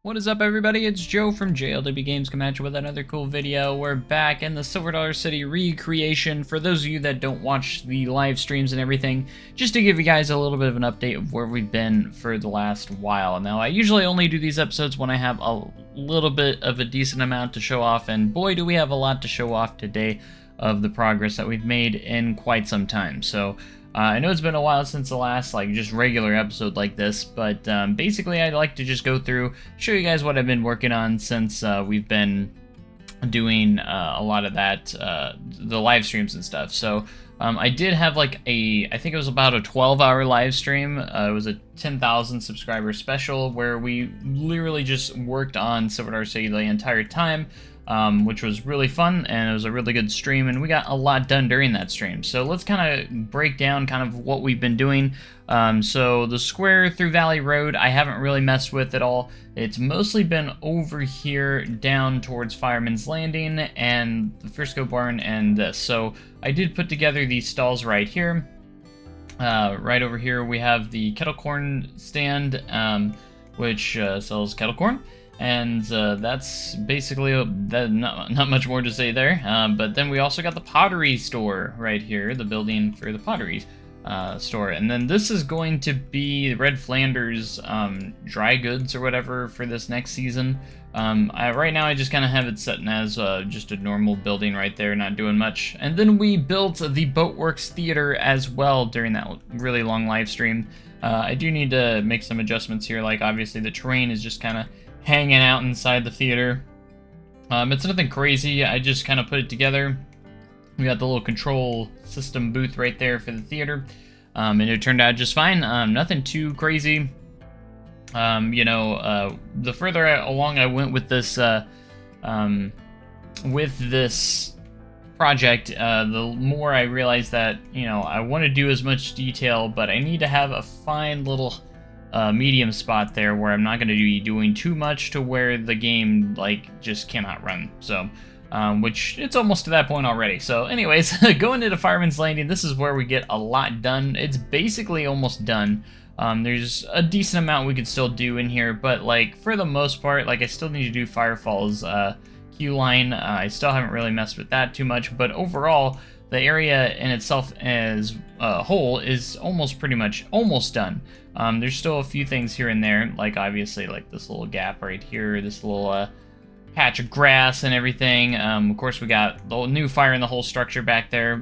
What is up, everybody? It's Joe from JLW Games coming at you with another cool video. We're back in the Silver Dollar City recreation. For those of you that don't watch the live streams and everything, just to give you guys a little bit of an update of where we've been for the last while. Now, I usually only do these episodes when I have a little bit of a decent amount to show off, and boy, do we have a lot to show off today of the progress that we've made in quite some time. So, I know it's been a while since the last, just regular episode like this, but basically I'd like to just go through, show you guys what I've been working on since we've been doing a lot of that, the live streams and stuff. So I did have I think it was about a 12-hour live stream. It was a 10,000 subscriber special where we literally just worked on Silver Dollar City the entire time. Which was really fun, and it was a really good stream, and we got a lot done during that stream. So let's kind of break down kind of what we've been doing. So the square through Valley Road, I haven't really messed with at all. It's mostly been over here down towards Fireman's Landing and the Frisco Barn and this. So I did put together these stalls right here. Right over here we have the kettle corn stand, which sells kettle corn. And that's basically not much more to say there. But then we also got the pottery store right here, the building for the pottery store. And then this is going to be Red Flanders dry goods or whatever for this next season. Right now I just kind of have it set as just a normal building right there, not doing much. And then we built the Boatworks Theater as well during that really long live stream. I do need to make some adjustments here, like obviously the terrain is just kind of hanging out inside the theater. It's nothing crazy, I just kind of put it together. We got the little control system booth right there for the theater, and it turned out just fine. Nothing too crazy. The further along I went with this project, the more I realized that, I want to do as much detail, but I need to have a fine little medium spot there where I'm not going to be doing too much to where the game just cannot run. So which it's almost to that point already. So anyways, going into Fireman's Landing, this is where we get a lot done. It's basically almost done. There's a decent amount we could still do in here, but for the most part, I still need to do Firefall's queue line. I still haven't really messed with that too much, but overall the area in itself as a whole is pretty much almost done. There's still a few things here and there, obviously this little gap right here, this little patch of grass and everything. Of course, we got the new fire in the whole structure back there,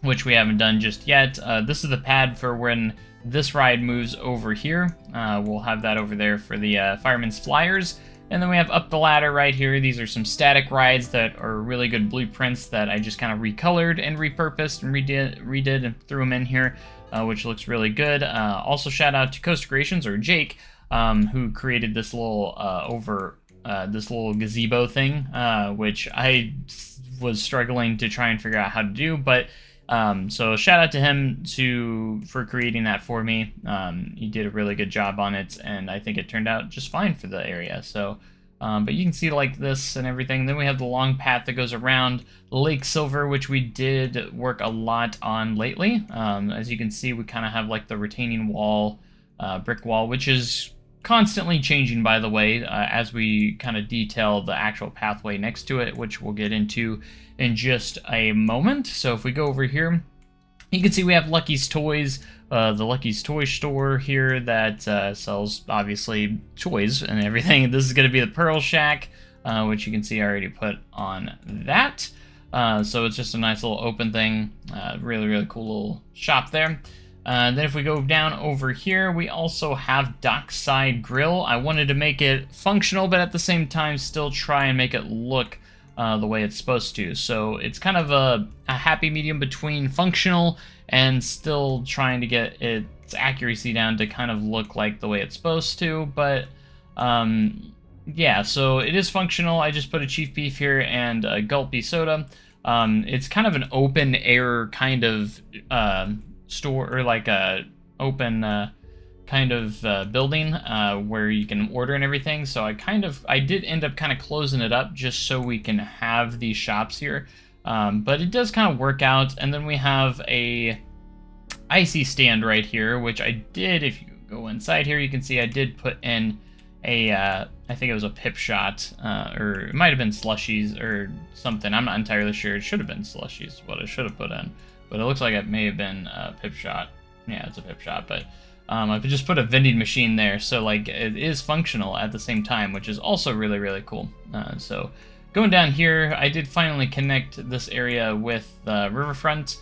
which we haven't done just yet. This is the pad for when this ride moves over here. We'll have that over there for the Fireman's Flyers. And then we have Up the Ladder right here. These are some static rides that are really good blueprints that I just kind of recolored and repurposed and redid and threw them in here, which looks really good. Also, shout out to Coast Creations, or Jake, who created this little this little gazebo thing, which I was struggling to try and figure out how to do, but so shout out to him for creating that for me. He did a really good job on it, and I think it turned out just fine for the area. So, but you can see this and everything. Then we have the long path that goes around Lake Silver, which we did work a lot on lately. As you can see, we kind of have the retaining wall, brick wall, which is constantly changing, by the way, as we kind of detail the actual pathway next to it, which we'll get into in just a moment. So if we go over here, you can see we have Lucky's Toys, the Lucky's Toy Store here that sells, obviously, toys and everything. This is going to be the Pearl Shack, which you can see I already put on that. So it's just a nice little open thing. Really, really cool little shop there. Then if we go down over here, we also have Dockside Grill. I wanted to make it functional, but at the same time still try and make it look the way it's supposed to. So it's kind of a happy medium between functional and still trying to get its accuracy down to kind of look like the way it's supposed to. But yeah, so it is functional. I just put a Chief Beef here and a Gulpy Soda. It's kind of an open air kind of store, or a open kind of building where you can order and everything. So I did end up kind of closing it up just so we can have these shops here, but it does kind of work out. And then we have a icy stand right here, which I did, if you go inside here, you can see I did put in I think it was a pip shot, or it might have been slushies or something. I'm not entirely sure. It should have been slushies, what I should have put in. But it looks like it may have been a pip shot. Yeah, it's a pip shot, but I just put a vending machine there, so like it is functional at the same time, which is also really, really cool. So going down here, I did finally connect this area with the riverfront.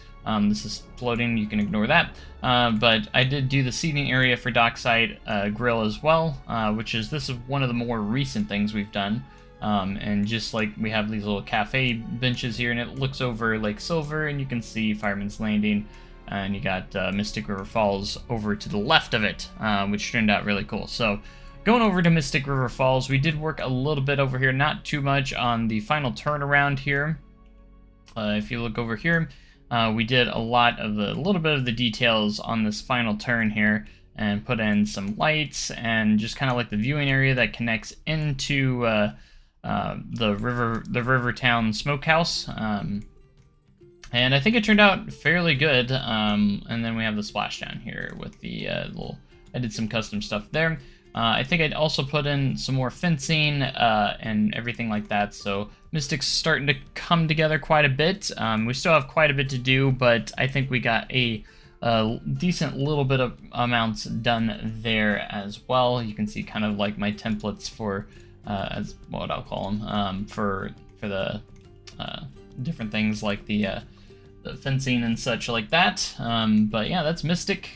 This is floating, you can ignore that. But I did do the seating area for Dockside Grill as well, this is one of the more recent things we've done. And just like we have these little cafe benches here, and it looks over Lake Silver, and you can see Fireman's Landing, and you got Mystic River Falls over to the left of it, which turned out really cool. So going over to Mystic River Falls, we did work a little bit over here, not too much on the final turnaround here. If you look over here, we did a little bit of the details on this final turn here, and put in some lights and just kind of like the viewing area that connects into the Rivertown Smokehouse. And I think it turned out fairly good. And then we have the splashdown here with the I did some custom stuff there. I think I'd also put in some more fencing and everything like that. So Mystic's starting to come together quite a bit. We still have quite a bit to do, but I think we got a decent little bit of amounts done there as well. You can see kind of like my templates for, as what I'll call them, for the different things like the fencing and such like that. But yeah, that's Mystic.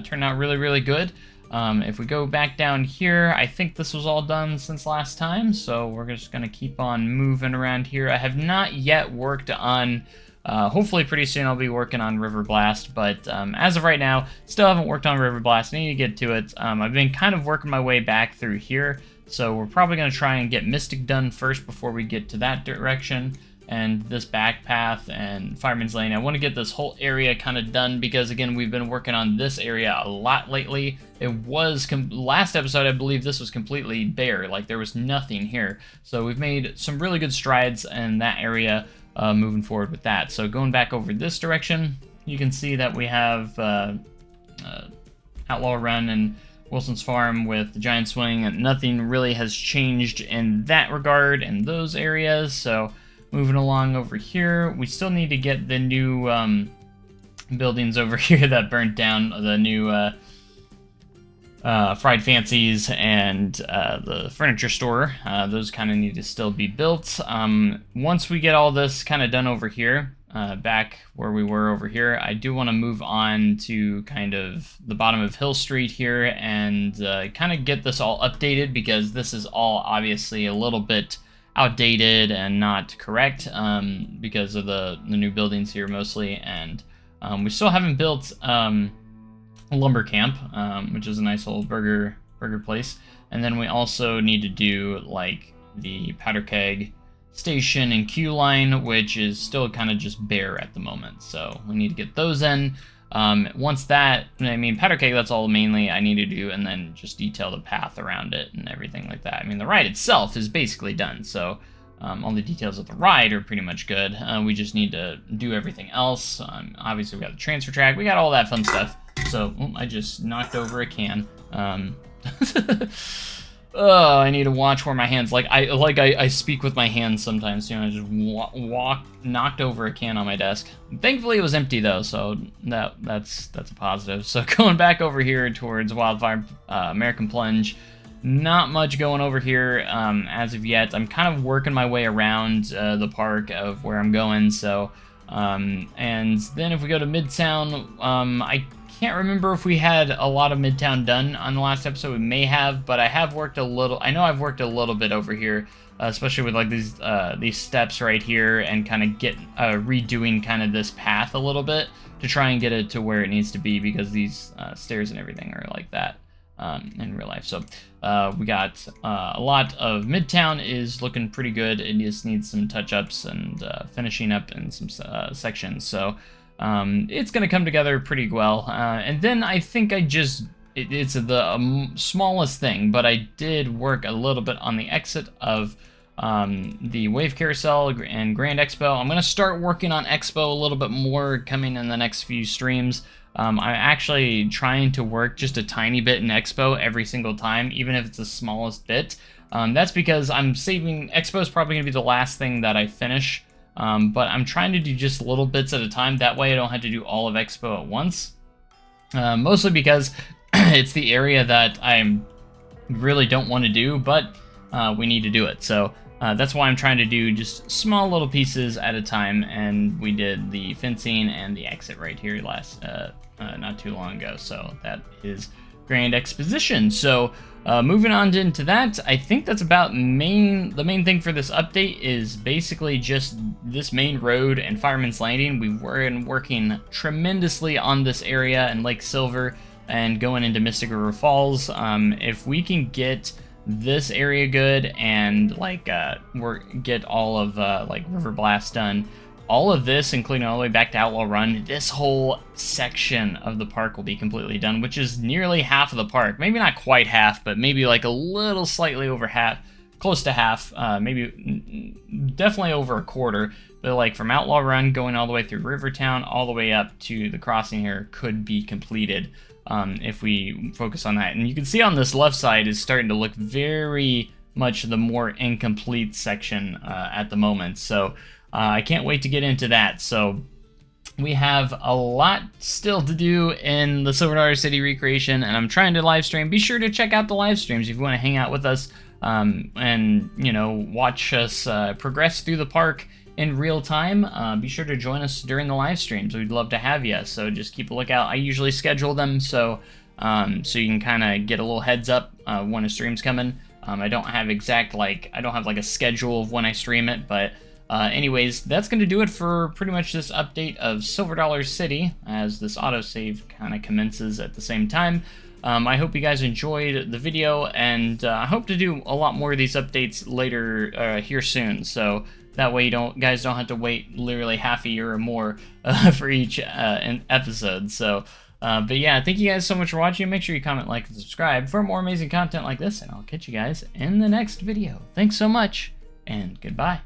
Turned out really, really good. If we go back down here, I think this was all done since last time, so we're just going to keep on moving around here. I have not yet worked on, hopefully pretty soon I'll be working on River Blast, but as of right now, still haven't worked on River Blast. I need to get to it. I've been kind of working my way back through here, so we're probably going to try and get Mystic done first before we get to that direction. And this back path and Fireman's Lane. I want to get this whole area kind of done because, again, we've been working on this area a lot lately. It was, last episode, I believe this was completely bare. Like, there was nothing here. So we've made some really good strides in that area moving forward with that. So going back over this direction, you can see that we have Outlaw Run and Wilson's Farm with the Giant Swing, and nothing really has changed in that regard in those areas. So moving along over here, we still need to get the new buildings over here that burnt down, the new Fried Fancies and the furniture store. Those kind of need to still be built. Once we get all this kind of done over here, back where we were over here, I do want to move on to kind of the bottom of Hill Street here and kind of get this all updated, because this is all obviously a little bit outdated and not correct because of the new buildings here mostly. And we still haven't built a lumber camp, which is a nice little burger place. And then we also need to do like the powder keg station and queue line, which is still kind of just bare at the moment. So we need to get those in. Once that, I mean, powder keg, that's all mainly I need to do, and then just detail the path around it and everything like that. I mean, the ride itself is basically done, so all the details of the ride are pretty much good. We just need to do everything else. Obviously, we got the transfer track, we got all that fun stuff. So, I just knocked over a can. Oh, I need to watch where my hands, I speak with my hands sometimes, you know. I just knocked over a can on my desk. Thankfully it was empty though, so that's a positive. So going back over here towards Wildfire American Plunge, not much going over here as of yet. I'm kind of working my way around the park of where I'm going. So and then if we go to Midtown, I can't remember if we had a lot of Midtown done on the last episode. We may have, but I have worked a little. I know I've worked a little bit over here, especially with like these steps right here, and kind of get redoing kind of this path a little bit to try and get it to where it needs to be, because these stairs and everything are like that in real life. So we got a lot of Midtown is looking pretty good. It just needs some touch-ups and finishing up in some sections. So it's going to come together pretty well. And then I think it's the smallest thing, but I did work a little bit on the exit of the Wave Carousel and Grand Expo. I'm going to start working on Expo a little bit more coming in the next few streams. I'm actually trying to work just a tiny bit in Expo every single time, even if it's the smallest bit. That's because I'm saving. Expo is probably going to be the last thing that I finish, but I'm trying to do just little bits at a time. That way I don't have to do all of Expo at once. Mostly because it's the area that I really don't want to do, but we need to do it. So that's why I'm trying to do just small little pieces at a time, and we did the fencing and the exit right here not too long ago. So that is Grand Exposition. So moving on into that, I think that's about the main thing for this update is basically just this main road and Fireman's Landing. We've been working tremendously on this area in Lake Silver and going into Mystic River Falls. If we can get this area good and get all of River Blast done, all of this, including all the way back to Outlaw Run, this whole section of the park will be completely done, which is nearly half of the park. Maybe not quite half, but maybe like a little slightly over half, close to half, maybe definitely over a quarter. But like from Outlaw Run going all the way through Rivertown, all the way up to the crossing here could be completed if we focus on that. And you can see on this left side is starting to look very much the more incomplete section at the moment. So I can't wait to get into that. So we have a lot still to do in the Silver Dollar City recreation, and I'm trying to live stream. Be sure to check out the live streams if you want to hang out with us and, you know, watch us progress through the park in real time. Be sure to join us during the live streams. We'd love to have you. So just keep a lookout. I usually schedule them so you can kind of get a little heads up when a stream's coming. I don't have like a schedule of when I stream it, but anyways, that's going to do it for pretty much this update of Silver Dollar City, as this autosave kind of commences at the same time. I hope you guys enjoyed the video, and I hope to do a lot more of these updates later here soon, so that way you guys don't have to wait literally half a year or more for each episode. So, but yeah, thank you guys so much for watching. Make sure you comment, like, and subscribe for more amazing content like this, and I'll catch you guys in the next video. Thanks so much, and goodbye.